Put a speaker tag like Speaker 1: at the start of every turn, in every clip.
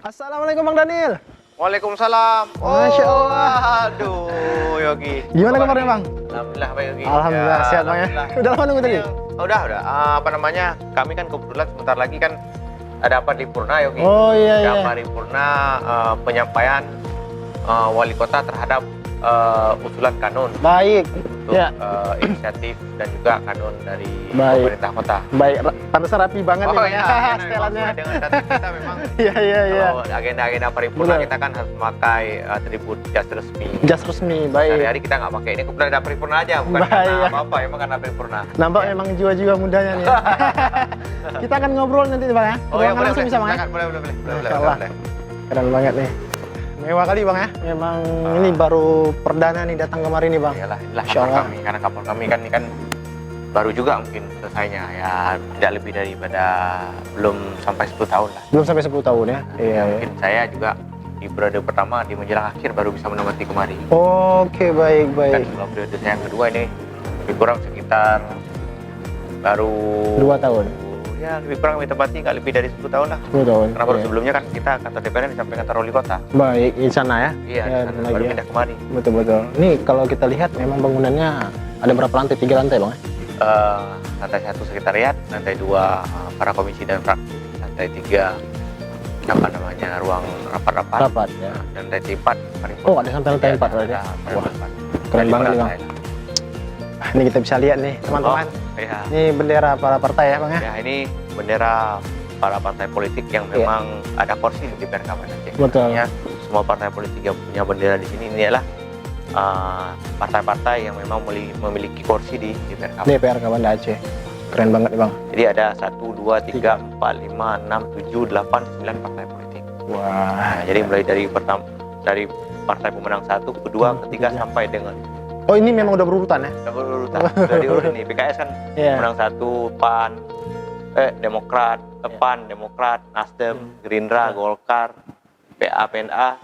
Speaker 1: Assalamualaikum Bang Daniel.
Speaker 2: Waalaikumsalam.
Speaker 1: Masya Allah.
Speaker 2: Aduh, Yogi.
Speaker 1: Gimana kabarnya Bang?
Speaker 2: Alhamdulillah baik Yogi.
Speaker 1: Alhamdulillah
Speaker 2: Ya,
Speaker 1: sehat Bang ya.
Speaker 2: alhamdulillah.
Speaker 1: Udah lama nunggu tadi?
Speaker 2: Udah. Apa namanya? Kami kan kebetulan sebentar lagi kan ada apa di Purna Yogi.
Speaker 1: Oh iya iya.
Speaker 2: Ada paripurna penyampaian wali kota terhadap usulan kanun
Speaker 1: Baik.
Speaker 2: untuk
Speaker 1: Ya.
Speaker 2: inisiatif dan juga kanun dari
Speaker 1: Baik.
Speaker 2: pemerintah kota.
Speaker 1: Baik, pantesan rapi banget nih Bang ya.
Speaker 2: Memang
Speaker 1: Setelannya.
Speaker 2: sesuai dengan target kita memang.
Speaker 1: Iya iya iya.
Speaker 2: Kalau agenda-agenda paripurna
Speaker 1: Betul.
Speaker 2: kita kan harus memakai atribut jas resmi.
Speaker 1: Jas resmi, baik.
Speaker 2: Sehari-hari kita nggak pakai ini kebetulan ada paripurna aja, bukan
Speaker 1: Baik,
Speaker 2: karena
Speaker 1: ya.
Speaker 2: apa-apa, emang karena paripurna.
Speaker 1: Nampak memang jiwa-jiwa mudanya nih. Ya. Kita akan ngobrol nanti Bang ya.
Speaker 2: Oh ya,
Speaker 1: Ruangan
Speaker 2: boleh,
Speaker 1: langsung bisa Bang ya.
Speaker 2: silakan, boleh.
Speaker 1: Masya Allah. Keren banget nih. Mewah kali Bang ya. Memang ini baru perdana nih datang kemari nih Bang.
Speaker 2: Iyalah, inilah
Speaker 1: Masya
Speaker 2: kapal
Speaker 1: Allah.
Speaker 2: kami, karena kapal kami kan ini kan baru juga mungkin selesainya ya, tidak lebih daripada belum sampai 10 tahun lah.
Speaker 1: Belum sampai 10 tahun ya. Iya iya.
Speaker 2: Mungkin saya juga di periode pertama di menjelang akhir baru bisa menempati kemari.
Speaker 1: Oke, baik
Speaker 2: Dan
Speaker 1: baik.
Speaker 2: kalau periode saya yang kedua ini lebih kurang sekitar baru
Speaker 1: 2 tahun.
Speaker 2: Ya lebih kurang ditempati nggak lebih dari 10 tahun lah.
Speaker 1: 10 tahun.
Speaker 2: Karena baru
Speaker 1: Iya.
Speaker 2: sebelumnya kan kita kantor DPR di samping kantor wali kota.
Speaker 1: Baik, di sana ya.
Speaker 2: Iya,
Speaker 1: Ya,
Speaker 2: di sana,
Speaker 1: lagi
Speaker 2: baru
Speaker 1: ya.
Speaker 2: pindah kemari.
Speaker 1: Betul-betul. Ini kalau kita lihat memang bangunannya ada berapa lantai? 3 lantai Bang ya?
Speaker 2: Lantai 1 sekretariat, lantai 2 para komisi dan fraksi, lantai 3 apa namanya ruang rapat-rapat,
Speaker 1: Rapat ya.
Speaker 2: dan lantai 4 paripurna.
Speaker 1: Oh, ada sampai lantai 4 berarti.
Speaker 2: Ada
Speaker 1: Wah,
Speaker 2: empat.
Speaker 1: keren
Speaker 2: Ada
Speaker 1: banget nih,
Speaker 2: lima
Speaker 1: Bang.
Speaker 2: lantai lah.
Speaker 1: Ini kita bisa lihat nih, teman-teman.
Speaker 2: Iya.
Speaker 1: Ini bendera para partai ya, Bang ya.
Speaker 2: Ya, ini bendera para partai politik yang
Speaker 1: Iya.
Speaker 2: memang ada kursi di DPR Kabupaten Aceh.
Speaker 1: Betul.
Speaker 2: Artinya, semua partai politik yang punya bendera di sini ini adalah partai-partai yang memang memiliki kursi di DPR Kabupaten.
Speaker 1: DPR Kabupaten Aceh. Keren banget nih, Bang.
Speaker 2: Jadi ada 1, 2, 3, 4, 5, 6, 7, 8, 9 partai politik.
Speaker 1: Wah.
Speaker 2: Nah, jadi mulai dari dari partai pemenang 1, kedua, ketiga
Speaker 1: Iya.
Speaker 2: sampai dengan
Speaker 1: Oh, ini memang udah berurutan ya?
Speaker 2: berurutan. Sudah diurut nih. PKS kan
Speaker 1: Iya.
Speaker 2: pemenang 1, PAN, Demokrat, PAN, Demokrat, Nasdem, Gerindra, Golkar, PA, PNA,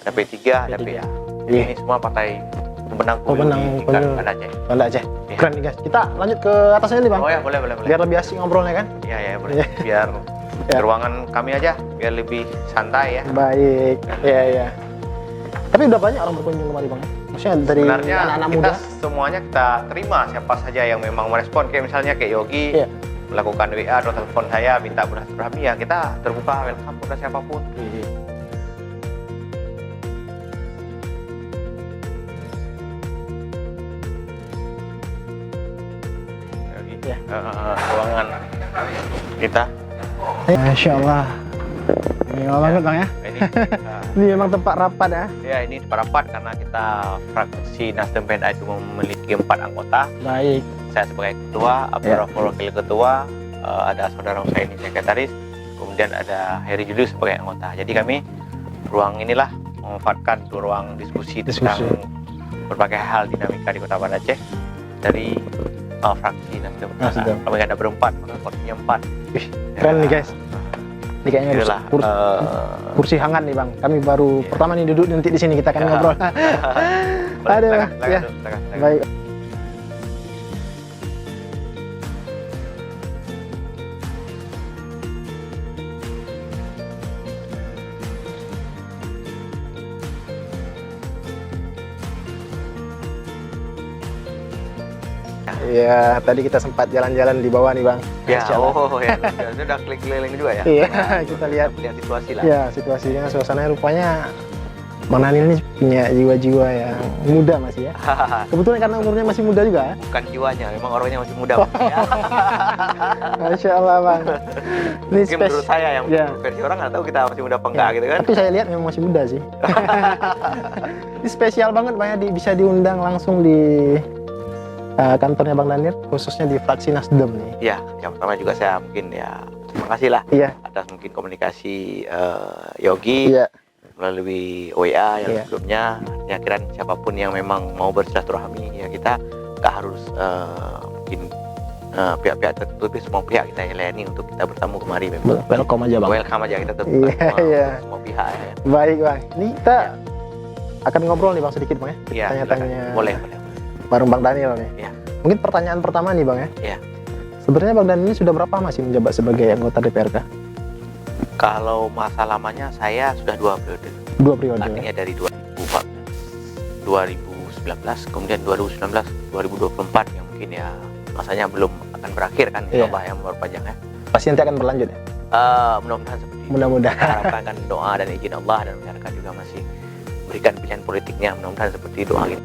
Speaker 2: ada P3, ada
Speaker 1: P3.
Speaker 2: PA. Jadi
Speaker 1: Iya.
Speaker 2: ini semua partai pemenang
Speaker 1: Pemenang
Speaker 2: di
Speaker 1: pemilu.
Speaker 2: tingkat Aceh.
Speaker 1: Banda Aceh.
Speaker 2: Iya.
Speaker 1: Keren nih, guys. Kita lanjut ke atasnya nih, Bang.
Speaker 2: Oh ya, boleh.
Speaker 1: Biar lebih asik ngobrolnya kan?
Speaker 2: Iya, boleh.
Speaker 1: Iya.
Speaker 2: Biar
Speaker 1: Ya.
Speaker 2: ruangan kami aja, biar lebih santai ya.
Speaker 1: Baik. Iya, iya. Tapi udah banyak orang berkunjung kemari, Bang. Maksudnya dari
Speaker 2: Sebenarnya
Speaker 1: anak-anak
Speaker 2: kita
Speaker 1: muda.
Speaker 2: semuanya kita terima siapa saja yang memang merespon, kayak misalnya kayak Yogi
Speaker 1: Iya.
Speaker 2: melakukan WA atau telepon saya minta bersilaturahmi, ya kita terbuka welcome kepada siapapun.
Speaker 1: Iya.
Speaker 2: Yogi,
Speaker 1: Iya.
Speaker 2: ruangan kita
Speaker 1: Masya Allah. Mewah banget, Bang ya.
Speaker 2: ini
Speaker 1: Ini memang tempat rapat ya.
Speaker 2: ya ini rapat karena kita fraksi Nasdem PNA itu memiliki 4 anggota.
Speaker 1: Baik.
Speaker 2: Saya sebagai ketua, Abdul
Speaker 1: Ya.
Speaker 2: Rahman wakil ketua, ada saudara saya ini sekretaris, kemudian ada Heri Julius sebagai anggota. Jadi kami ruang inilah memanfaatkan ruang diskusi tentang berbagai hal dinamika di Kota Banda Aceh dari fraksi Nasdem.
Speaker 1: Nasdem.
Speaker 2: Kami ada berempat, maka kursinya 4.
Speaker 1: Wih, keren nih, guys. Ini kayaknya
Speaker 2: Itulah.
Speaker 1: kursi hangat nih, Bang. Kami baru
Speaker 2: Iya.
Speaker 1: pertama nih duduk nanti di sini kita akan
Speaker 2: Ya.
Speaker 1: ngobrol. Aduh, ya.
Speaker 2: silakan.
Speaker 1: Baik. Iya, tadi kita sempat jalan-jalan di bawah nih, Bang.
Speaker 2: Ya,
Speaker 1: Masya Allah.
Speaker 2: ya, sudah klik keliling juga ya.
Speaker 1: Iya,
Speaker 2: Nah,
Speaker 1: kita lihat.
Speaker 2: lihat situasi lah.
Speaker 1: Ya, situasinya, suasananya rupanya Bang Daniel ini punya jiwa-jiwa yang muda masih ya. Kebetulan karena umurnya masih muda juga ya.
Speaker 2: Bukan jiwanya, memang orangnya masih muda. Ya.
Speaker 1: Masya Allah, Bang. Ini
Speaker 2: Mungkin menurut saya yang
Speaker 1: Ya.
Speaker 2: versi orang nggak tahu kita masih muda apa enggak gitu kan.
Speaker 1: Tapi saya lihat memang masih muda sih. Ini spesial banget Bang ya, bisa diundang langsung di kantornya Bang Daniel, khususnya di fraksi Nasdem nih.
Speaker 2: Ya, yang pertama juga saya mungkin ya terima kasih lah
Speaker 1: Iya.
Speaker 2: atas mungkin komunikasi Yogi
Speaker 1: Iya.
Speaker 2: melalui WA yang
Speaker 1: Iya.
Speaker 2: sebelumnya. Ya kira siapapun yang memang mau bersilaturahmi ya kita nggak harus mungkin pihak-pihak tertentu, tapi semua pihak kita layani untuk kita bertemu kemari memang.
Speaker 1: Welcome aja Bang.
Speaker 2: Welcome aja kita terbuka
Speaker 1: Iya, iya.
Speaker 2: semua pihak ya.
Speaker 1: Baik Bang. Ini kita akan ngobrol nih Bang sedikit Bang ya.
Speaker 2: Iya,
Speaker 1: Tanya-tanya
Speaker 2: silakan. Boleh.
Speaker 1: bareng Bang Daniel nih.
Speaker 2: Iya.
Speaker 1: Mungkin pertanyaan pertama nih Bang ya.
Speaker 2: Iya.
Speaker 1: Sebenarnya Bang Daniel ini sudah berapa masih menjabat sebagai anggota DPRK?
Speaker 2: Kalau masa lamanya saya sudah 2 periode.
Speaker 1: 2 periode.
Speaker 2: Artinya dari 2014, 2019, kemudian 2019, 2024 yang mungkin ya masanya belum akan berakhir kan,
Speaker 1: Iya.
Speaker 2: coba yang memperpanjang ya.
Speaker 1: Pasti nanti akan berlanjut ya.
Speaker 2: Mudah-mudahan seperti itu.
Speaker 1: Mudah-mudahan.
Speaker 2: Kita harapkan kan doa dan izin Allah, dan masyarakat juga masih berikan pilihan politiknya, mudah-mudahan seperti doa ini.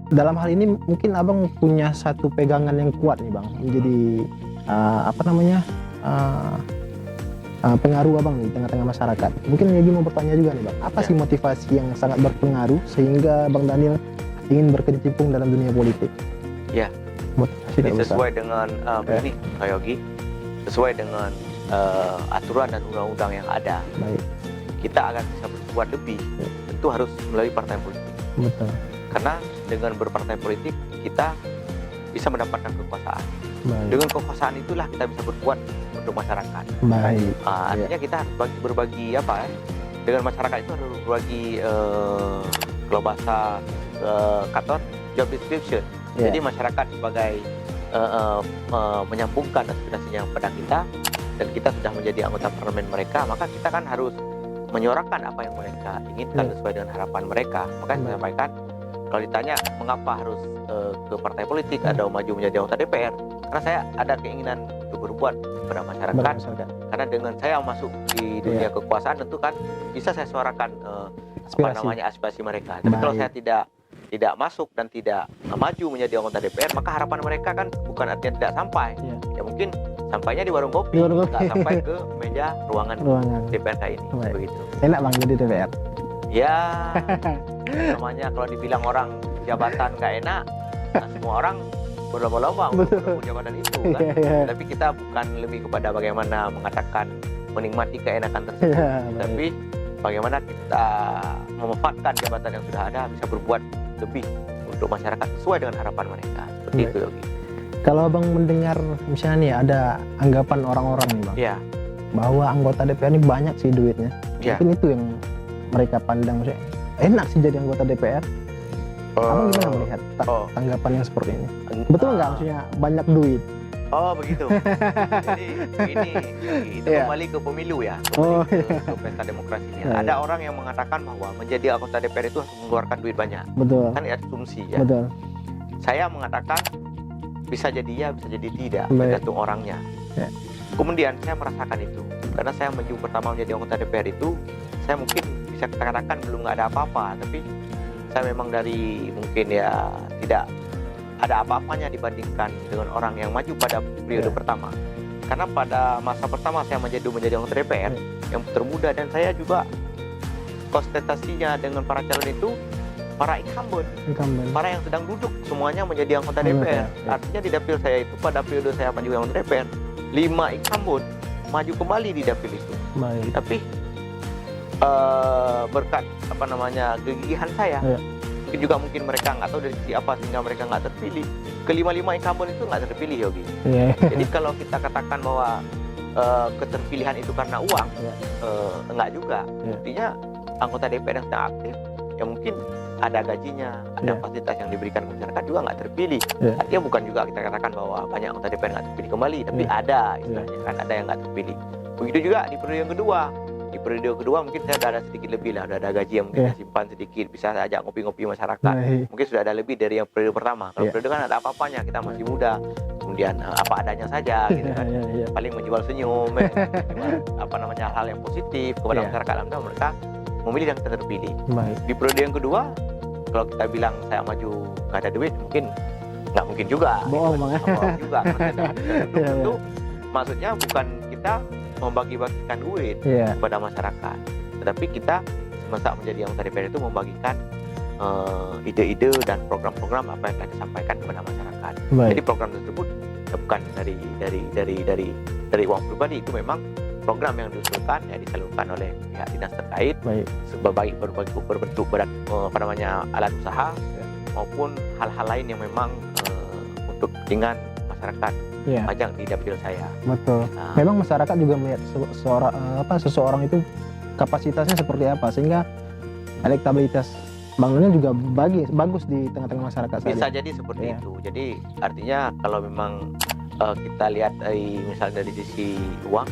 Speaker 1: Dalam hal ini mungkin abang punya satu pegangan yang kuat nih bang, menjadi pengaruh abang nih di tengah-tengah masyarakat. Mungkin Yogi mau bertanya juga nih bang, apa sih motivasi yang sangat berpengaruh sehingga Bang Daniel ingin berkecimpung dalam dunia politik?
Speaker 2: Ya.
Speaker 1: Motivasi
Speaker 2: Jadi
Speaker 1: tak besar.
Speaker 2: sesuai dengan begini, Pak Yogi, sesuai dengan aturan dan undang-undang yang ada,
Speaker 1: Baik,
Speaker 2: kita agar bisa berbuat lebih, tentu harus melalui partai politik.
Speaker 1: betul.
Speaker 2: Karena dengan berpartai politik kita bisa mendapatkan kekuasaan.
Speaker 1: Baik,
Speaker 2: Dengan kekuasaan itulah kita bisa berbuat untuk masyarakat.
Speaker 1: baik,
Speaker 2: Artinya kita harus berbagi apa ya? Dengan masyarakat itu harus berbagi kalau bahasa kantor job description.
Speaker 1: Ya.
Speaker 2: Jadi masyarakat sebagai menyambungkan aspirasinya kepada kita, dan kita sudah menjadi anggota parlemen mereka, maka kita kan harus menyuarakan apa yang mereka inginkan
Speaker 1: Ya.
Speaker 2: sesuai dengan harapan mereka. Maka saya sampaikan, kalau ditanya mengapa harus ke partai politik atau maju menjadi anggota DPR, karena saya ada keinginan untuk berbuat kepada masyarakat.
Speaker 1: Masyarakat.
Speaker 2: Karena dengan saya masuk di dunia kekuasaan, tentu kan bisa saya suarakan aspirasi mereka. Tapi kalau
Speaker 1: Baik.
Speaker 2: saya tidak masuk dan tidak maju menjadi anggota DPR, maka harapan mereka kan bukan artinya tidak sampai.
Speaker 1: Ya.
Speaker 2: Ya mungkin sampainya di warung kopi,
Speaker 1: Di warung kopi.
Speaker 2: nggak sampai ke meja ruangan
Speaker 1: Ruangan.
Speaker 2: DPRK ini.
Speaker 1: Baik.
Speaker 2: Begitu.
Speaker 1: Enak bang jadi DPR.
Speaker 2: Ya, namanya kalau dibilang orang jabatan nggak enak, nah semua orang berlomba-lomba untuk
Speaker 1: Betul.
Speaker 2: merebut jabatan itu kan.
Speaker 1: Iya, iya.
Speaker 2: Tapi kita bukan lebih kepada bagaimana mengatakan menikmati keenakan tersebut,
Speaker 1: Iya, baik.
Speaker 2: tapi bagaimana kita memanfaatkan jabatan yang sudah ada, bisa berbuat lebih untuk masyarakat sesuai dengan harapan mereka. Seperti
Speaker 1: Baik.
Speaker 2: itu, Yogi.
Speaker 1: Kalau abang mendengar misalnya nih ada anggapan orang-orang nih bang,
Speaker 2: Ya,
Speaker 1: bahwa anggota DPR ini banyak sih duitnya.
Speaker 2: ya.
Speaker 1: Mungkin itu yang mereka pandang, maksudnya enak sih jadi anggota DPR. Abang gimana melihat tanggapan yang seperti ini? Betul nggak maksudnya banyak duit?
Speaker 2: Oh begitu. Jadi ini Yogi, itu
Speaker 1: Iya.
Speaker 2: kembali ke pemilu ya,
Speaker 1: Oh,
Speaker 2: kembali ke pesta demokrasi ini.
Speaker 1: Iya.
Speaker 2: Ada orang yang mengatakan bahwa menjadi anggota DPR itu harus mengeluarkan duit banyak.
Speaker 1: Betul,
Speaker 2: Kan asumsi ya.
Speaker 1: betul.
Speaker 2: Saya mengatakan bisa jadi ya, bisa jadi tidak,
Speaker 1: Baik.
Speaker 2: tergantung orangnya.
Speaker 1: Ya.
Speaker 2: Kemudian saya merasakan itu, karena saya maju pertama menjadi anggota DPR itu, saya mungkin bisa katakan belum nggak ada apa-apa, tapi saya memang dari mungkin ya tidak ada apa-apanya dibandingkan dengan orang yang maju pada periode
Speaker 1: Ya.
Speaker 2: pertama. Karena pada masa pertama saya menjadi anggota DPR yang termuda, dan saya juga konsentrasinya dengan para calon itu para incumbent,
Speaker 1: Incumbent.
Speaker 2: para yang sedang duduk semuanya menjadi anggota
Speaker 1: Anggota,
Speaker 2: DPR.
Speaker 1: ya.
Speaker 2: Artinya di dapil saya itu pada periode saya maju anggota DPR, 5 incumbent maju kembali di dapil itu.
Speaker 1: Baik.
Speaker 2: Tapi berkat kegigihan saya,
Speaker 1: Ya.
Speaker 2: mungkin mereka nggak tahu dari sisi apa sehingga mereka nggak terpilih. Kelima-lima incumbent itu nggak terpilih, Yogi.
Speaker 1: Iya.
Speaker 2: Jadi kalau kita katakan bahwa keterpilihan itu karena uang,
Speaker 1: Ya.
Speaker 2: enggak juga.
Speaker 1: Ya.
Speaker 2: Buktinya anggota DPR yang sedang aktif, ya mungkin ada gajinya, ada
Speaker 1: Ya.
Speaker 2: fasilitas yang diberikan ke masyarakat juga nggak terpilih.
Speaker 1: Ya.
Speaker 2: Artinya bukan juga kita katakan bahwa banyak anggota DPR nggak terpilih kembali, tapi
Speaker 1: Ya.
Speaker 2: ada istilahnya kan, ada yang nggak terpilih. Begitu juga di periode yang kedua. Di periode kedua mungkin saya udah ada sedikit lebih lah, udah ada gaji yang mungkin
Speaker 1: Ya.
Speaker 2: saya simpan sedikit, bisa saya ajak ngopi-ngopi masyarakat.
Speaker 1: Baik.
Speaker 2: Mungkin sudah ada lebih dari yang periode pertama. Kalau
Speaker 1: Ya.
Speaker 2: periode kan ada apa-apanya, kita masih muda, kemudian apa adanya saja gitu kan.
Speaker 1: Iya, iya.
Speaker 2: Paling menjual senyum, menjual hal yang positif kepada
Speaker 1: Iya.
Speaker 2: masyarakat, alhamdulillah mereka memilih dan terpilih.
Speaker 1: Baik.
Speaker 2: Di periode yang kedua, kalau kita bilang saya maju nggak ada duit, mungkin nggak mungkin juga.
Speaker 1: Bohong, Bang.
Speaker 2: Bohong juga. Karena
Speaker 1: Iya,
Speaker 2: itu maksudnya bukan kita membagi-bagikan duit
Speaker 1: Iya.
Speaker 2: kepada masyarakat, tetapi kita semasa menjadi anggota DPR itu membagikan ide-ide dan program-program apa yang telah disampaikan kepada masyarakat.
Speaker 1: Baik.
Speaker 2: Jadi program tersebut bukan dari uang pribadi, itu memang program yang diusulkan ya disalurkan oleh pihak dinas terkait
Speaker 1: Baik.
Speaker 2: berbentuk alat usaha maupun hal-hal lain yang memang untuk kepentingan masyarakat
Speaker 1: Iya.
Speaker 2: pajak di dapil saya.
Speaker 1: Betul.
Speaker 2: Nah,
Speaker 1: Memang masyarakat juga melihat seseorang itu kapasitasnya seperti apa, sehingga elektabilitas Bang Daniel juga bagus di tengah-tengah masyarakat saat
Speaker 2: Bisa
Speaker 1: ini.
Speaker 2: jadi seperti
Speaker 1: Iya.
Speaker 2: itu. Jadi artinya kalau memang kita lihat dari misalnya dari sisi uang,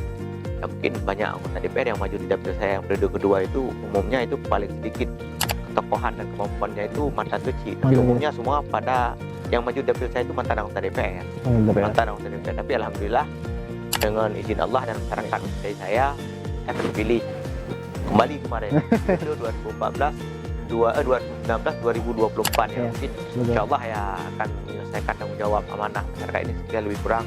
Speaker 2: ya mungkin banyak anggota DPR yang maju di dapil saya yang periode kedua itu umumnya itu paling sedikit ketokohan dan kemampuannya itu mantan kecil. Tapi
Speaker 1: Mantan
Speaker 2: umumnya semua pada yang maju di dapil saya itu mantan anggota DPR. Mantan anggota DPR. Tapi alhamdulillah dengan izin Allah dan masyarakat mencintai saya terpilih kembali kemarin itu 2014 2019 2024 ya
Speaker 1: Iya,
Speaker 2: mungkin
Speaker 1: Betul.
Speaker 2: insya Allah ya akan menyelesaikan tanggung jawab amanah masyarakat ini sekitar lebih kurang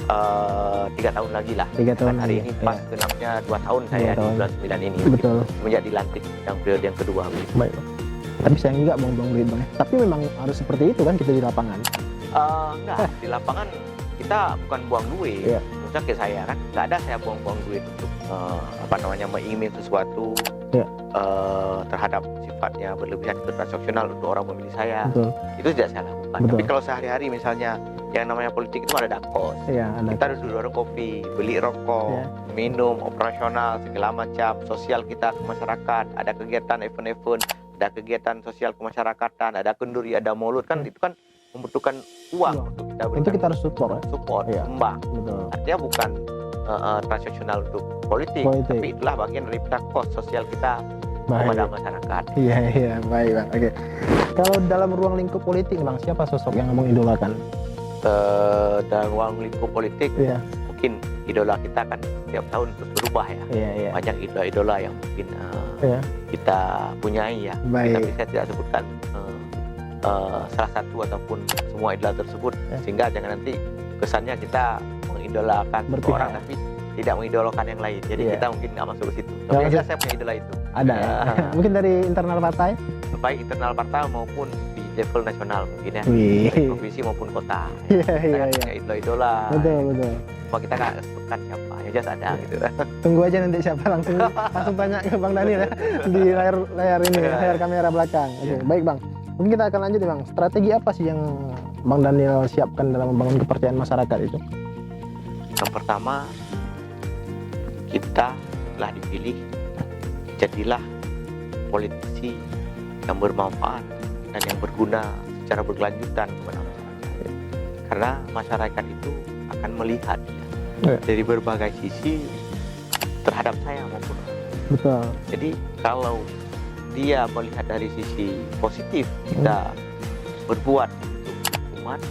Speaker 2: 3 tahun lagi lah.
Speaker 1: 3 tahun
Speaker 2: Hari
Speaker 1: lagi,
Speaker 2: ini pas
Speaker 1: ya.
Speaker 2: genapnya 2 tahun saya
Speaker 1: 2
Speaker 2: di
Speaker 1: tahun.
Speaker 2: bulan 9 ini
Speaker 1: Betul.
Speaker 2: semenjak dilantik yang periode yang kedua.
Speaker 1: Baik. Tapi sayang juga buang-buang duit Bang. Tapi memang harus seperti itu kan kita di lapangan.
Speaker 2: Enggak, di lapangan kita bukan buang duit.
Speaker 1: Iya.
Speaker 2: Misalnya kayak saya kan, nggak ada saya buang-buang duit untuk mengimin sesuatu
Speaker 1: Iya.
Speaker 2: terhadap sifatnya berlebihan atau transaksional untuk orang memilih saya.
Speaker 1: Betul.
Speaker 2: Itu tidak saya lakukan.
Speaker 1: Betul.
Speaker 2: Tapi kalau sehari-hari misalnya yang namanya politik itu ada dakos.
Speaker 1: Iya, ada.
Speaker 2: Kita harus dulu warung kopi, beli rokok,
Speaker 1: Iya.
Speaker 2: minum, operasional, segala macam, sosial kita ke masyarakat, ada kegiatan event-event, ada kegiatan sosial kemasyarakatan, ada kenduri, ada mulut kan itu kan membutuhkan uang
Speaker 1: Uang.
Speaker 2: untuk kita
Speaker 1: Itu
Speaker 2: berikan
Speaker 1: kita harus support ya.
Speaker 2: support,
Speaker 1: Iya.
Speaker 2: sumbang.
Speaker 1: Betul.
Speaker 2: Artinya bukan transaksional untuk politik,
Speaker 1: Politik.
Speaker 2: tapi itulah bagian dari kos sosial kita kepada
Speaker 1: Baik.
Speaker 2: masyarakat.
Speaker 1: Iya, baik Bang. Oke. Kalau dalam ruang lingkup politik Bang, siapa sosok yang Abang idolakan?
Speaker 2: Dalam ruang lingkup politik
Speaker 1: Iya.
Speaker 2: mungkin idola kita kan tiap tahun terus berubah ya.
Speaker 1: Iya.
Speaker 2: Banyak idola-idola yang mungkin
Speaker 1: Iya.
Speaker 2: kita punyai ya.
Speaker 1: Baik.
Speaker 2: Tapi saya tidak sebutkan salah satu ataupun semua idola tersebut
Speaker 1: Ya.
Speaker 2: sehingga jangan nanti kesannya kita mengidolakan satu
Speaker 1: Berpihak.
Speaker 2: orang tapi tidak mengidolakan yang lain. Jadi
Speaker 1: Iya.
Speaker 2: kita mungkin nggak masuk ke situ.
Speaker 1: Nggak
Speaker 2: Tapi
Speaker 1: masuk.
Speaker 2: aja saya punya idola itu.
Speaker 1: Ada. Ya? Mungkin dari internal partai?
Speaker 2: Baik internal partai maupun di level nasional mungkin ya.
Speaker 1: Wih.
Speaker 2: Baik provinsi maupun kota.
Speaker 1: Iya,
Speaker 2: Kita
Speaker 1: iya,
Speaker 2: kan
Speaker 1: iya.
Speaker 2: punya idola-idola.
Speaker 1: Betul.
Speaker 2: Cuma kita nggak sebutkan siapa. Ya just ada gitu.
Speaker 1: Tunggu aja nanti siapa langsung tanya ke Bang Daniel ya di layar ini,
Speaker 2: Iya.
Speaker 1: layar kamera belakang. Oke,
Speaker 2: Iya.
Speaker 1: baik Bang. Mungkin kita akan lanjut ya Bang. Strategi apa sih yang Bang Daniel siapkan dalam membangun kepercayaan masyarakat itu?
Speaker 2: Yang pertama, kita telah dipilih, jadilah politisi yang bermanfaat dan yang berguna secara berkelanjutan kepada masyarakat. Karena masyarakat itu akan melihat
Speaker 1: Ya.
Speaker 2: dari berbagai sisi terhadap saya maupun orang.
Speaker 1: Betul.
Speaker 2: Jadi kalau dia melihat dari sisi positif kita berbuat untuk umat,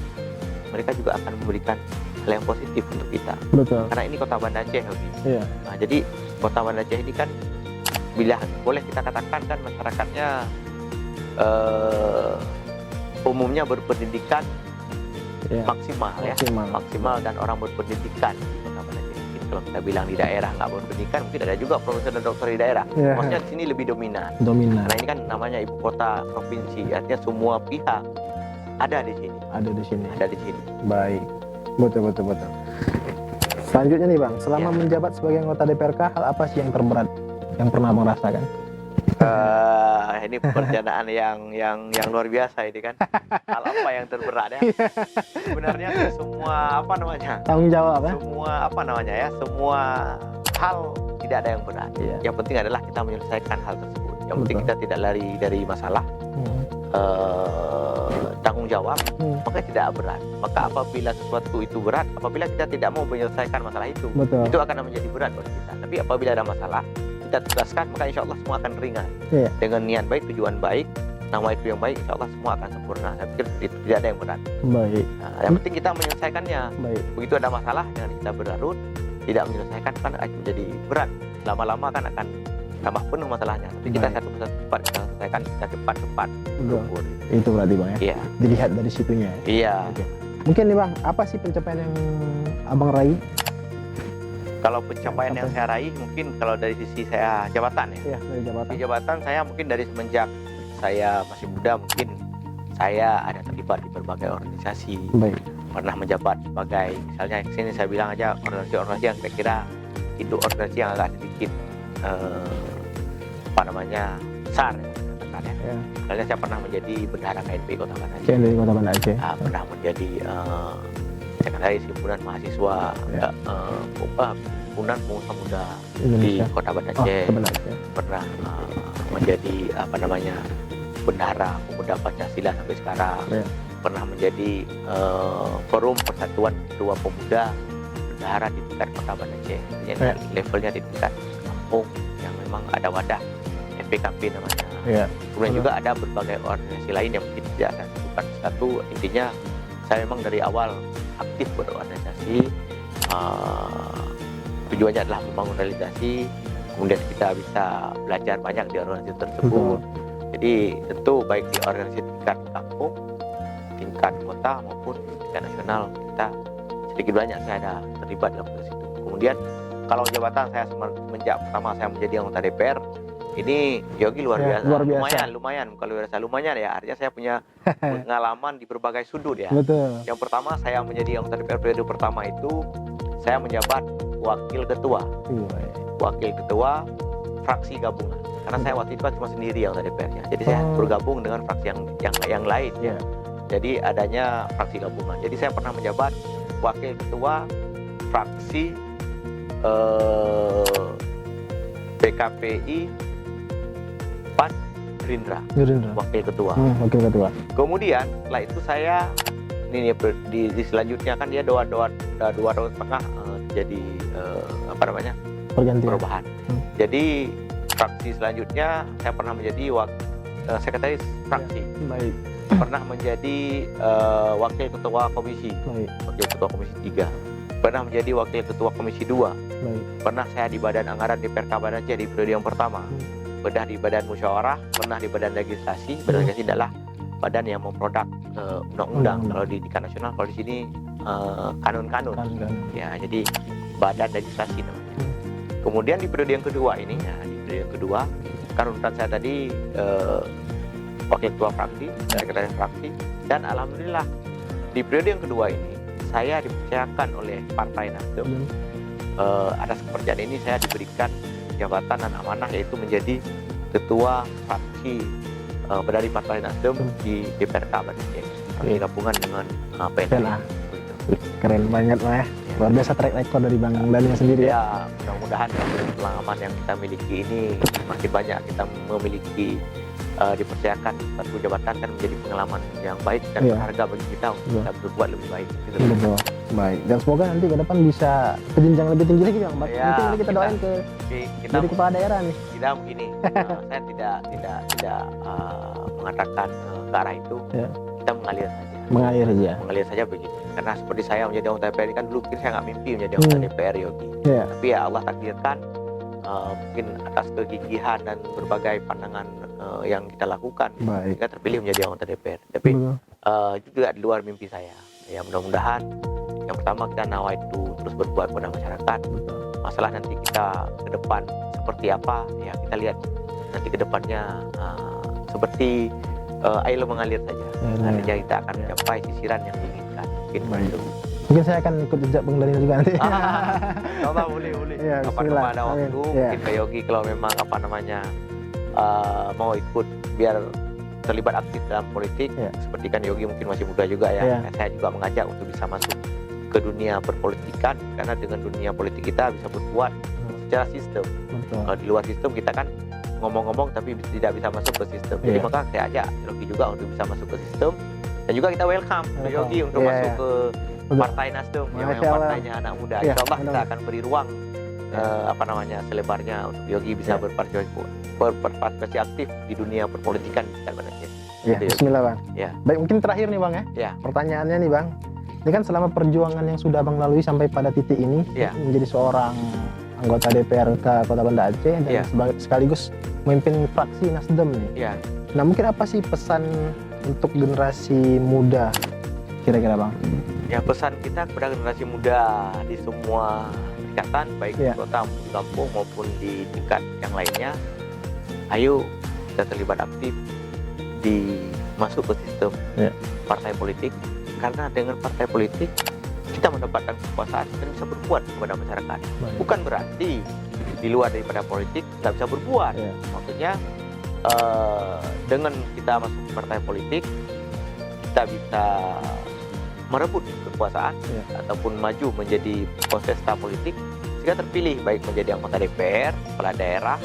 Speaker 2: mereka juga akan memberikan hal yang positif untuk kita.
Speaker 1: Betul.
Speaker 2: Karena ini kota Banda Aceh, Hobi.
Speaker 1: Iya.
Speaker 2: Nah, jadi kota Banda Aceh ini kan bila boleh kita katakan kan masyarakatnya umumnya berpendidikan
Speaker 1: Iya.
Speaker 2: maksimal ya,
Speaker 1: Maksimal.
Speaker 2: maksimal dan orang berpendidikan di kota Banda Aceh. Mungkin kalau kita bilang di daerah nggak berpendidikan, mungkin ada juga profesor dan dokter di daerah.
Speaker 1: Iya.
Speaker 2: Maksudnya di sini lebih dominan.
Speaker 1: Dominan.
Speaker 2: Karena ini kan namanya ibu kota provinsi, artinya semua pihak ada di sini,
Speaker 1: Ada di sini.
Speaker 2: ada di sini.
Speaker 1: Baik. Betul. Selanjutnya nih Bang, selama
Speaker 2: Ya.
Speaker 1: menjabat sebagai anggota DPRK, hal apa sih yang terberat yang pernah Abang rasakan?
Speaker 2: Ini perencanaan yang luar biasa ini kan. Hal apa yang terberat ya? Sebenarnya sih semua
Speaker 1: Tanggung jawab ya?
Speaker 2: semua hal tidak ada yang berat.
Speaker 1: Iya.
Speaker 2: Yang penting adalah kita menyelesaikan hal tersebut. Yang penting
Speaker 1: Betul.
Speaker 2: kita tidak lari dari masalah, tanggung jawab, maka tidak berat. Maka apabila sesuatu itu berat, apabila kita tidak mau menyelesaikan masalah itu
Speaker 1: Betul.
Speaker 2: akan menjadi berat bagi kita. Tapi apabila ada masalah, kita tuntaskan, maka insya Allah semua akan ringan.
Speaker 1: Iya.
Speaker 2: Dengan niat baik, tujuan baik, nama itu yang baik, insya Allah semua akan sempurna. Saya pikir itu tidak ada yang berat.
Speaker 1: Baik.
Speaker 2: Nah, yang penting kita menyelesaikannya.
Speaker 1: Baik.
Speaker 2: Begitu ada masalah, jangan kita berlarut, tidak menyelesaikan kan akan menjadi berat. Lama-lama kan akan tambah penuh masalahnya. Tapi kita
Speaker 1: Baik.
Speaker 2: satu persatu cepat kita selesaikan, kita cepat-cepat.
Speaker 1: Betul.
Speaker 2: Syukur.
Speaker 1: Itu berarti Bang ya?
Speaker 2: Iya,
Speaker 1: Dilihat dari situnya.
Speaker 2: iya.
Speaker 1: Mungkin nih Bang, apa sih pencapaian yang Abang raih?
Speaker 2: Kalau pencapaian yang saya raih, mungkin kalau dari sisi saya jabatan ya.
Speaker 1: Ya, dari jabatan.
Speaker 2: Di jabatan saya mungkin dari semenjak saya masih muda, mungkin saya ada terlibat di berbagai organisasi,
Speaker 1: Baik.
Speaker 2: pernah menjabat sebagai, misalnya sini saya bilang aja organisasi-organisasi yang kira-kira itu organisasi yang agak sedikit besar ya, katakan ya.
Speaker 1: Ya.
Speaker 2: Misalnya saya pernah menjadi bendahara KNP Kota Banda Aceh,
Speaker 1: Saya dari Kota Banda Aceh.
Speaker 2: pernah menjadi sekretaris himpunan mahasiswa,
Speaker 1: Ya.
Speaker 2: himpunan pengusaha muda di
Speaker 1: Indonesia.
Speaker 2: Kota Banda
Speaker 1: Oh,
Speaker 2: Aceh,
Speaker 1: Kota Banda Aceh.
Speaker 2: pernah menjadi bendahara pemuda Pancasila sampai sekarang,
Speaker 1: Ya.
Speaker 2: pernah menjadi forum persatuan kedua pemuda bendahara di tingkat kota Banda Aceh. Jadi
Speaker 1: Ya.
Speaker 2: levelnya di tingkat kampung yang memang ada wadah FPKP namanya.
Speaker 1: Ya.
Speaker 2: Kemudian
Speaker 1: Betul.
Speaker 2: juga ada berbagai organisasi lain yang mungkin tidak saya sebutkan satu. Intinya saya memang dari awal aktif berorganisasi. Tujuannya adalah membangun realisasi. Kemudian kita bisa belajar banyak di organisasi tersebut. Jadi tentu baik di organisasi tingkat kampung, tingkat kota maupun tingkat nasional, kita sedikit banyak saya ada terlibat dalam proses itu. Kemudian kalau jabatan saya semenjak pertama saya menjadi anggota DPR, ini Yogi luar
Speaker 1: Ya,
Speaker 2: biasa.
Speaker 1: luar biasa.
Speaker 2: Lumayan, bukan luar biasa, lumayan ya. Artinya saya punya pengalaman di berbagai sudut ya.
Speaker 1: Betul.
Speaker 2: Yang pertama saya menjadi anggota DPR periode pertama itu saya menjabat wakil ketua fraksi gabungan. Karena saya waktu itu kan cuma sendiri anggota DPR-nya. Jadi saya bergabung dengan fraksi yang lain ya. Jadi adanya fraksi gabungan. Jadi saya pernah menjabat wakil ketua fraksi PKPI PAN Gerindra, wakil ketua.
Speaker 1: Wakil ketua.
Speaker 2: Kemudian setelah itu saya ini di selanjutnya kan dia dua tahun setengah jadi
Speaker 1: Pergantian.
Speaker 2: perubahan. Jadi fraksi selanjutnya saya pernah menjadi sekretaris fraksi,
Speaker 1: Baik.
Speaker 2: pernah menjadi wakil ketua komisi, wakil ketua komisi 3, pernah menjadi wakil ketua komisi 2,
Speaker 1: Baik.
Speaker 2: pernah saya di Badan Anggaran DPRK Banda Aceh di periode yang pertama, pernah di Badan Musyawarah, pernah di Badan Legislasi. Badan Legislasi adalah badan yang memproduk undang-undang. Kalau di tingkat nasional, kalau di sini kanun-kanun. Ya, jadi Badan Legislasi namanya. Kemudian di periode yang kedua ini, ya, di periode yang kedua, kan urutan saya tadi wakil ketua fraksi, sekretaris fraksi, dan alhamdulillah di periode yang kedua ini saya dipercayakan oleh Partai Nasdem. Atas kepercayaan ini saya diberikan jabatan dan amanah yaitu menjadi ketua fraksi dari Partai Nasdem di DPRK Banda Aceh, fraksi gabungan dengan PNA.
Speaker 1: Keren banget Pak ya. Luar biasa track record dari Bang Daniel sendiri ya.
Speaker 2: Ya, mudah-mudahan dengan pengalaman yang kita miliki ini makin banyak kita memiliki dipercayakan satu jabatan kan menjadi pengalaman yang baik dan berharga bagi kita untuk kita berbuat lebih baik. Gitu.
Speaker 1: Betul. Baik. Dan semoga nanti ke depan bisa ke jenjang lebih tinggi lagi Bang.
Speaker 2: Ya,
Speaker 1: Mungkin nanti kita doain ke jadi kepala daerah nih.
Speaker 2: Tidak begini. Saya tidak mengatakan ke arah itu. Ya. Kita mengalir saja. Mengalir saja begitu. Karena seperti saya menjadi anggota DPR ini kan dulu saya nggak mimpi menjadi anggota DPR Yogi. Tapi ya Allah takdirkan mungkin atas kegigihan dan berbagai pandangan yang kita lakukan kita terpilih menjadi anggota DPR. Tapi itu juga di luar mimpi saya. Ya mudah-mudahan yang pertama kita nawa itu terus berbuat pada masyarakat. Masalah nanti kita ke depan seperti apa ya kita lihat nanti ke depannya seperti air mengalir saja. Nantinya kita akan mencapai sisiran yang diinginkan.
Speaker 1: Mungkin saya akan ikut jejak Bang Daniel juga nanti.
Speaker 2: Allah boleh.
Speaker 1: Ya,
Speaker 2: kapan ada waktu mungkin Pak Yogi kalau memang mau ikut biar terlibat aktif dalam politik. Seperti kan Yogi mungkin masih muda juga ya. Saya juga mengajak untuk bisa masuk ke dunia perpolitikan karena dengan dunia politik kita bisa berbuat secara sistem. Kalau di luar sistem kita kan ngomong-ngomong tapi tidak bisa masuk ke sistem. Jadi maka saya ajak Yogi juga untuk bisa masuk ke sistem dan juga kita welcome Yogi untuk masuk ke Partai Nasdem yang partainya anak muda. Insyaallah kita akan beri ruang selebarnya untuk Yogi bisa berpartisipasi aktif di dunia perpolitikan di sekitar Banda Aceh.
Speaker 1: Ya, bismillah Bang.
Speaker 2: Ya.
Speaker 1: Baik, mungkin terakhir nih Bang ya. Pertanyaannya nih Bang. Ini kan selama perjuangan yang sudah Bang lalui sampai pada titik ini menjadi seorang anggota DPRK Kota Banda Aceh dan sekaligus memimpin fraksi Nasdem nih. Nah, mungkin apa sih pesan untuk generasi muda kira-kira Bang?
Speaker 2: Ya, pesan kita kepada generasi muda di semua tingkatan baik di kota, di kampung maupun di tingkat yang lainnya, ayo kita terlibat aktif masuk ke sistem partai politik karena dengan partai politik kita mendapatkan kekuasaan dan bisa berbuat kepada masyarakat. Bukan berarti di luar daripada politik kita bisa berbuat. Maksudnya dengan kita masuk ke partai politik kita bisa merebut kekuasaan ataupun maju menjadi kontestan politik sehingga terpilih baik menjadi anggota DPR, kepala daerah,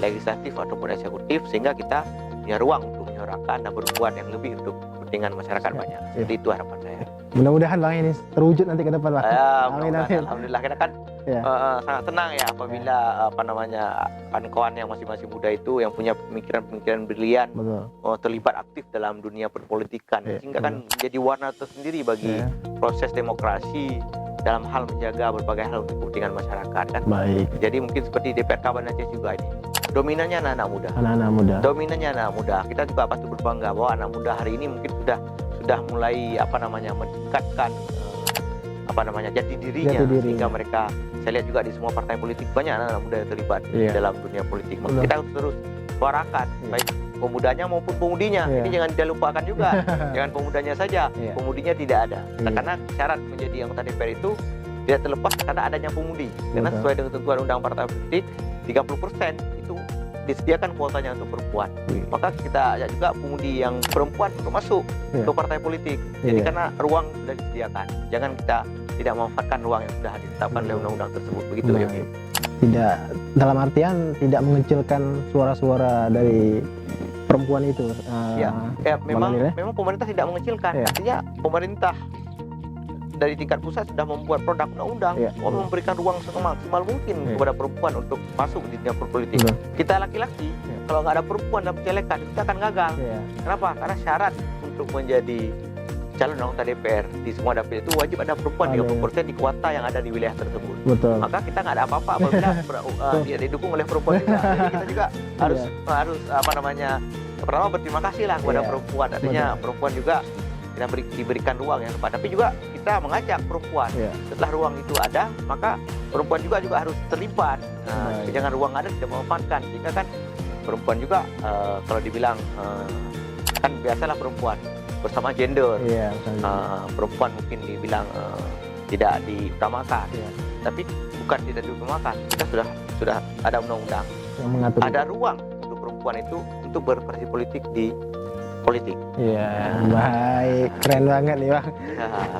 Speaker 2: legislatif ataupun eksekutif sehingga kita punya ruang untuk menyuarakan menyuarakan dan berbuat yang lebih untuk kepentingan masyarakat banyak. Seperti itu harapan saya.
Speaker 1: Mudah-mudahan Bang ini terwujud nanti ke depan Bang.
Speaker 2: Amin. Alhamdulillah, kita kan sangat senang ya apabila kawan-kawan yang masih muda itu yang punya pemikiran-pemikiran brilian terlibat aktif dalam dunia perpolitikan, sehingga kan menjadi warna tersendiri bagi proses demokrasi dalam hal menjaga berbagai hal untuk kepentingan masyarakat kan.
Speaker 1: Baik.
Speaker 2: Jadi mungkin seperti DPRK Banda Aceh juga ini dominannya anak-anak muda. Dominannya anak muda. Kita juga patut berbangga bahwa anak muda hari ini mungkin sudah mulai meningkatkan jati dirinya, sehingga mereka, saya lihat juga di semua partai politik banyak anak muda yang terlibat dalam dunia politik. Kita harus terus suarakan baik pemudanya maupun pemudinya. Ini jangan dilupakan juga. Jangan pemudanya saja, pemudinya tidak ada. Karena syarat menjadi anggota DPR itu tidak terlepas karena adanya pemudi. Karena sesuai dengan ketentuan undang partai politik 30% itu disediakan kuotanya untuk perempuan. Maka kita ajak juga pemudi yang perempuan untuk masuk ke partai politik. Jadi karena ruang sudah disediakan, jangan kita tidak memanfaatkan ruang yang sudah ditetapkan oleh undang-undang tersebut. Begitu ya.
Speaker 1: Tidak, dalam artian tidak mengecilkan suara-suara dari perempuan itu.
Speaker 2: Memang pemerintah tidak mengecilkan. Artinya pemerintah dari tingkat pusat sudah membuat produk undang-undang memberikan ruang semaksimal mungkin kepada perempuan untuk masuk di dunia perpolitik. Kita laki-laki kalau nggak ada perempuan dalam pencalekan kita akan gagal. Kenapa? Karena syarat untuk menjadi calon anggota DPR di semua dapil itu wajib ada perempuan 30% di kuota yang ada di wilayah tersebut. Maka kita nggak ada apa-apa apabila dia didukung oleh perempuan juga. Jadi kita juga harus pertama berterima kasih lah kepada perempuan. Artinya perempuan juga kita diberikan ruang yang tepat, tapi juga kita mengajak perempuan setelah ruang itu ada, maka perempuan juga harus terlibat. Jangan ruang ada tidak memanfaatkan. Jika kan perempuan juga kalau dibilang kan biasalah perempuan bersama gender, perempuan mungkin dibilang tidak diutamakan, tapi bukan tidak diutamakan. Kita sudah ada undang-undang yang mengatur, ada ruang untuk perempuan itu untuk berpartisipasi politik di politik. Baik,
Speaker 1: keren banget nih Bang.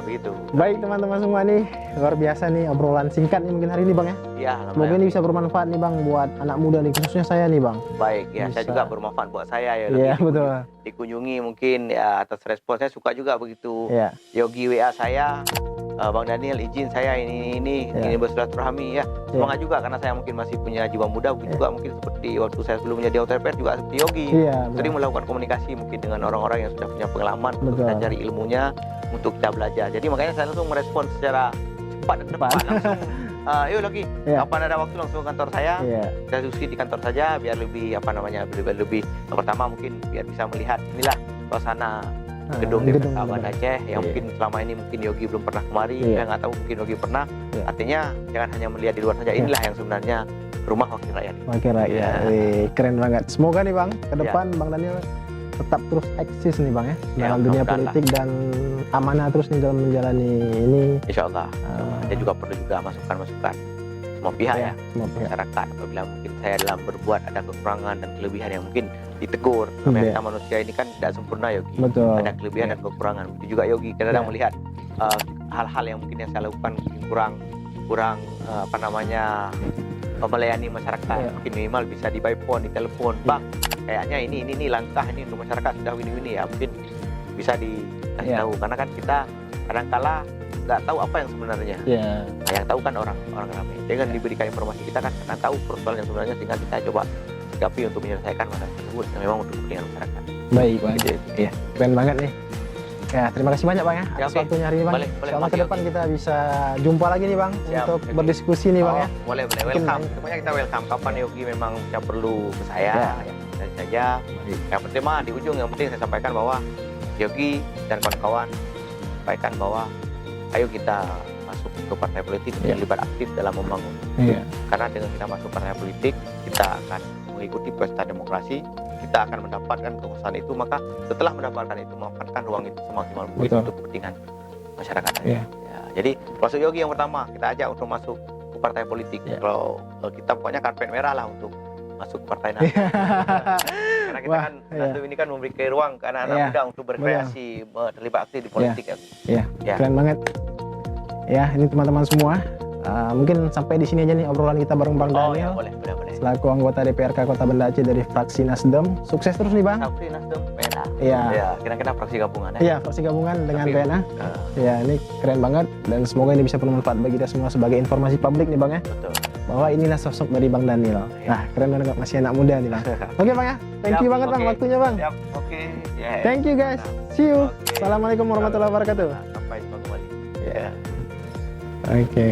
Speaker 2: Begitu.
Speaker 1: Baik teman-teman semua nih, luar biasa nih obrolan singkat nih mungkin hari ini Bang ya. Semoga ini bisa bermanfaat nih Bang buat anak muda nih, khususnya saya nih Bang.
Speaker 2: Baik, saya juga bermanfaat buat saya ya.
Speaker 1: Betul.
Speaker 2: Dikunjungi mungkin ya atas respon, saya suka juga begitu. Yogi WA saya, Bang Daniel izin saya ini bersilaturahmi ya. Semangat juga karena saya mungkin masih punya jiwa muda, juga mungkin seperti waktu saya sebelum menjadi anggota DPR juga seperti Yogi. Sering melakukan komunikasi mungkin dengan orang-orang yang sudah punya pengalaman untuk kita cari ilmunya untuk kita belajar. Jadi makanya saya langsung merespon secara cepat dan tepat langsung. Yuk lagi, kapan ada waktu langsung ke kantor saya. Kita diskusi di kantor saja biar lebih lebih pertama mungkin biar bisa melihat inilah suasana gedung DPRK Banda Aceh yang mungkin selama ini mungkin Yogi belum pernah kemari. Saya nggak tahu mungkin Yogi pernah. Artinya jangan hanya melihat di luar saja. Inilah yang sebenarnya rumah wakil rakyat.
Speaker 1: Keren banget. Semoga nih Bang ke depan Bang Daniel tetap terus eksis nih Bang ya dalam dunia politik dan amanah terus nih dalam menjalani ini.
Speaker 2: Insya Allah. Saya juga perlu masukan-masukan semua pihak masyarakat apabila mungkin saya dalam berbuat ada kekurangan dan kelebihan yang mungkin ditegur. Kita manusia ini kan tidak sempurna Yogi. Ada kelebihan dan kekurangan. Itu juga Yogi kadang melihat hal-hal yang mungkin yang saya lakukan mungkin kurang melayani masyarakat. Mungkin minimal bisa di by phone, di telepon, Bang kayaknya ini langkah ini untuk masyarakat sudah ini ya, mungkin bisa dikasih tahu karena kan kita kadang-kala nggak tahu apa yang sebenarnya. Yang tahu kan orang ramai. Dengan diberikan informasi kita kan karena tahu persoalan yang sebenarnya, sehingga kita coba sikapi untuk menyelesaikan masalah tersebut yang memang untuk kepentingan masyarakat.
Speaker 1: Baik, keren banget nih. Ya, terima kasih banyak Bang ya atas waktunya hari ini Bang. Insya ke depan kita bisa jumpa lagi nih Bang untuk berdiskusi nih Bang ya.
Speaker 2: Boleh, welcome. Semuanya kita welcome. Kapan Yogi memang yang perlu ke saya, saja. Yang penting di ujung yang penting saya sampaikan bahwa Yogi dan kawan-kawan sampaikan bahwa ayo kita masuk ke partai politik dan terlibat aktif dalam membangun. Karena dengan kita masuk partai politik, kita akan mengikuti pesta demokrasi, kita akan mendapatkan kekuasaan itu, maka setelah mendapatkan itu memanfaatkan ruang itu semaksimal mungkin untuk kepentingan masyarakat. Jadi masuk Yogi yang pertama kita ajak untuk masuk ke partai politik. Kalau kita pokoknya karpet merah lah untuk masuk ke partai Nasdem. Karena kita kan Nasdem ini kan memberi ruang ke anak-anak muda untuk berkreasi, terlibat aktif di politik.
Speaker 1: Keren banget. Ya, ini teman-teman semua Mungkin sampai di sini aja nih obrolan kita bareng Bang
Speaker 2: Oh ya,
Speaker 1: Daniel.
Speaker 2: boleh.
Speaker 1: Selaku anggota DPRK Kota Banda Aceh dari fraksi Nasdem. Sukses terus nih Bang.
Speaker 2: Fraksi Nasdem PNA.
Speaker 1: Iya.
Speaker 2: Ya, kira-kira fraksi gabungan ya.
Speaker 1: Iya, fraksi gabungan dengan
Speaker 2: Tapi,
Speaker 1: PNA. Ya, ini keren banget dan semoga ini bisa bermanfaat bagi kita semua sebagai informasi publik nih Bang ya.
Speaker 2: Betul.
Speaker 1: Bahwa inilah sosok dari Bang Daniel.
Speaker 2: Iya.
Speaker 1: Nah, keren banget masih anak muda nih Bang. Oke Bang ya. Thank you
Speaker 2: Siap,
Speaker 1: banget Bang
Speaker 2: oke.
Speaker 1: waktunya Bang.
Speaker 2: Siap, oke. Ya.
Speaker 1: Thank you guys. See you.
Speaker 2: Oke.
Speaker 1: Assalamualaikum warahmatullahi wabarakatuh.
Speaker 2: Sampai jumpa kembali.
Speaker 1: Ya. Oke.